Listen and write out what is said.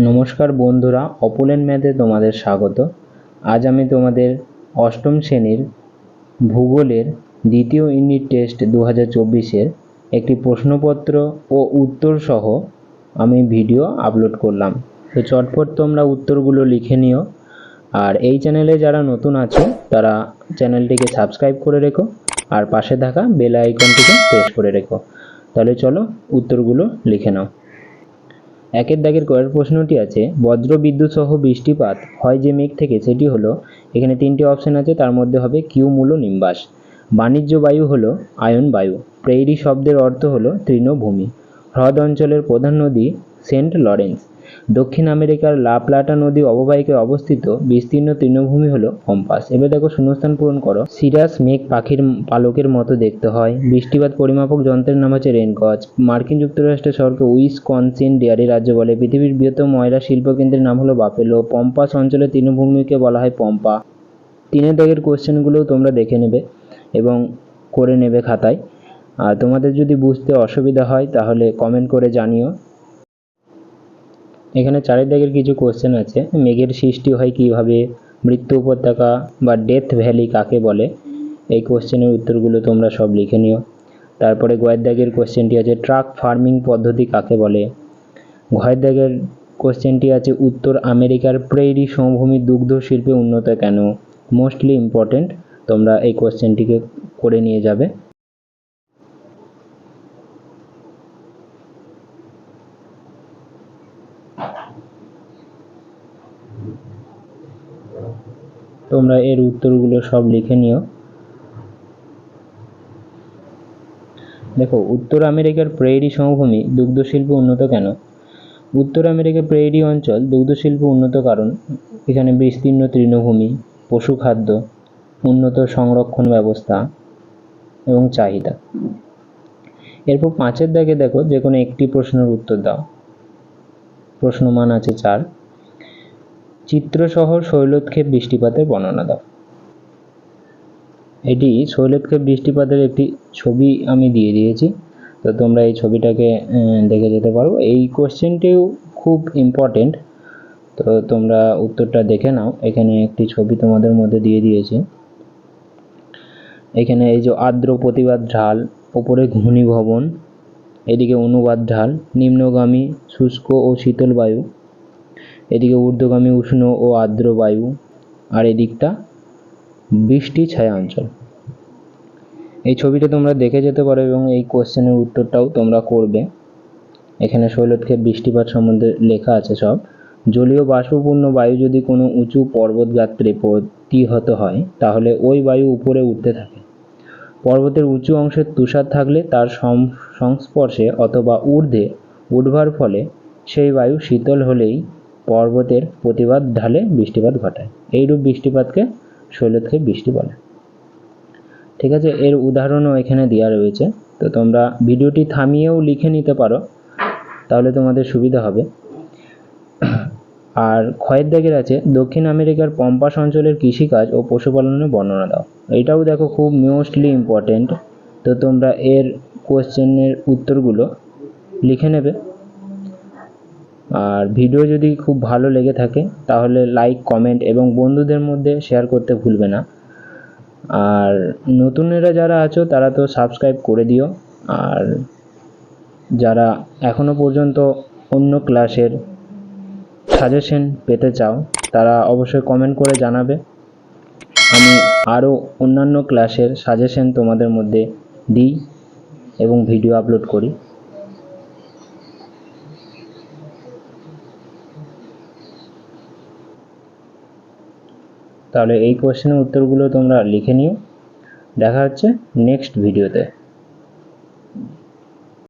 নমস্কার বন্ধুরা, অপুলেন ম্যাথে তোমাদের স্বাগত। আজ আমি তোমাদের অষ্টম শ্রেণীর ভূগোলের দ্বিতীয় ইউনিট টেস্ট 2024-এর একটি প্রশ্নপত্র ও উত্তর সহ আমি ভিডিও আপলোড করলাম। তো চটপট তোমরা উত্তরগুলো লিখে নিও। আর এই চ্যানেলে যারা নতুন আছো তারা চ্যানেলটিকে সাবস্ক্রাইব করে রেখো আর পাশে থাকা বেল আইকনটিকে প্রেস করে রেখো। তাহলে চলো উত্তরগুলো লিখে নাও। একের দাগের কয়ের প্রশ্নটি আছে, বজ্র বিদ্যুৎ সহ বৃষ্টিপাত হয় যে মেঘ থেকে সেটি হলো, এখানে তিনটি অপশন আছে, তার মধ্যে হবে কিউমুলো নিম্বাস। বাণিজ্য বায়ু হলো আয়ন বায়ু। প্রেইরি শব্দের অর্থ হলো তৃণভূমি। হ্রদ অঞ্চলের প্রধান নদী সেন্ট লরেন্স। দক্ষিণ আমেরিকার লা প্লাটা নদী অববাহিকায় অবস্থিত বিস্তীর্ণ তৃণভূমি হলো পম্পাস। এবার দেখো শূন্যস্থান পূরণ করো। সিরাস মেঘ পাখির পালকের মতো দেখতে হয়। বৃষ্টিপাত পরিমাপক যন্ত্রের নাম হচ্ছে রেনগজ। মার্কিন যুক্তরাষ্ট্রের শহরকে উইসকনসিন ডেয়ারি রাজ্য বলে। পৃথিবীর বৃহত্তম ময়লা শিল্পকেন্দ্রের নাম হলো বাফেলো। পম্পাস অঞ্চলের তৃণভূমিকে বলা হয় পম্পা। তিনের দাগের কোশ্চেনগুলোও তোমরা দেখে নেবে এবং করে নেবে খাতায়। আর তোমাদের যদি বুঝতে অসুবিধা হয় তাহলে কমেন্ট করে জানিও। এখানে চারের দাগের কিছু কোশ্চেন আছে। মেঘের সৃষ্টি হয় কিভাবে, মৃত্যু উপত্যকা বা ডেথ ভ্যালি কাকে বলে, এই কোশ্চেনের উত্তরগুলো তোমরা সব লিখে নিও। তারপরে গয়ের দাগের কোশ্চেনটি আছে, ট্রাক ফার্মিং পদ্ধতি কাকে বলে। ঘয়ের দাগের কোশ্চেনটি আছে, উত্তর আমেরিকার প্রেইরি সমভূমি দুগ্ধ শিল্পে উন্নত কেন। মোস্টলি ইম্পর্টেন্ট, তোমরা এই কোশ্চেনটিকে করে নিয়ে যাবে। তোমরা এর উত্তরগুলো সব লিখে নিও। দেখো, উত্তর আমেরিকার প্রেইরি সমভূমি দুগ্ধ শিল্পে উন্নত কেন। উত্তর আমেরিকার প্রেইরি অঞ্চল দুগ্ধ শিল্পে উন্নত কারণ এখানে বিস্তীর্ণ তৃণভূমি, পশুখাদ্য, উন্নত সংরক্ষণ ব্যবস্থা এবং চাহিদা। এরপর পাঁচের দাগে দেখো, যে কোনো একটি প্রশ্নের উত্তর দাও। প্রশ্নমান আছে 4। চিত্রসহ শৈলোৎক্ষেপ বৃষ্টিপাতের বর্ণনা দাও। এটি শৈলোৎক্ষেপ বৃষ্টিপাতের একটি ছবি আমি দিয়ে দিয়েছি, তো তোমরা এই ছবিটাকে দেখে যেতে পারো। এই কোশ্চেনটিও খুব ইম্পর্টেন্ট, তো তোমরা উত্তরটা দেখে নাও। এখানে একটি ছবি তোমাদের মধ্যে দিয়ে দিয়েছি। এখানে এই যে আর্দ্র প্রতিবাদ ঢাল, ওপরে ঘূর্ণিভবন, এদিকে অনুবাদ ঢাল, নিম্নগামী শুষ্ক ও শীতল বায়ু, এদিকে ঊর্ধ্বগামী উষ্ণ ও আর্দ্র বায়ু, আর এদিকটা বৃষ্টি ছায়া অঞ্চল। এই ছবিটা তোমরা দেখে যেতে পারো এবং এই কোশ্চেনের উত্তরটাও তোমরা করবে। এখানে শৈলোৎক্ষেপ বৃষ্টিপাত সম্বন্ধে লেখা আছে সব। জলীয় বাষ্পপূর্ণ বায়ু যদি কোনো উঁচু পর্বত গাত্রে প্রতিহত হয় তাহলে ওই বায়ু উপরে উঠতে থাকে। পর্বতের উঁচু অংশে তুষার থাকলে তার সংস্পর্শে অথবা ঊর্ধ্বে উঠবার ফলে সেই বায়ু শীতল হলেই পর্বতের প্রতিবাদ ঢালে বৃষ্টিপাত ঘটায়। এইরূপ বৃষ্টিপাতকে শৈলোৎক্ষেপ বৃষ্টি বলে। ঠিক আছে, এর উদাহরণও এখানে দেওয়া রয়েছে, তো তোমরা ভিডিওটি থামিয়েও লিখে নিতে পারো, তাহলে তোমাদের সুবিধা হবে। আর ক্ষয়ের দাগের আছে, দক্ষিণ আমেরিকার পম্পাস অঞ্চলের কৃষিকাজ ও পশুপালনের বর্ণনা দাও। এইটাও দেখো খুব মোস্টলি ইম্পর্টেন্ট, তো তোমরা এর কোশ্চেনের উত্তরগুলো লিখে নেবে। আর ভিডিও যদি খুব ভালো লেগে থাকে তাহলে লাইক, কমেন্ট এবং বন্ধুদের মধ্যে শেয়ার করতে ভুলবে না। আর নতুনেরা যারা আছো তারা তো সাবস্ক্রাইব করে দিও। আর যারা এখনো পর্যন্ত অন্য ক্লাসের সাজেশন পেতে চাও তারা অবশ্যই কমেন্ট করে জানাবে। আমি আরও অন্যান্য ক্লাসের সাজেশন তোমাদের মধ্যে দিই এবং ভিডিও আপলোড করি। তাহলে এই কোশ্চেনের উত্তরগুলো তোমরা লিখে নিও। দেখা হচ্ছে নেক্সট ভিডিওতে।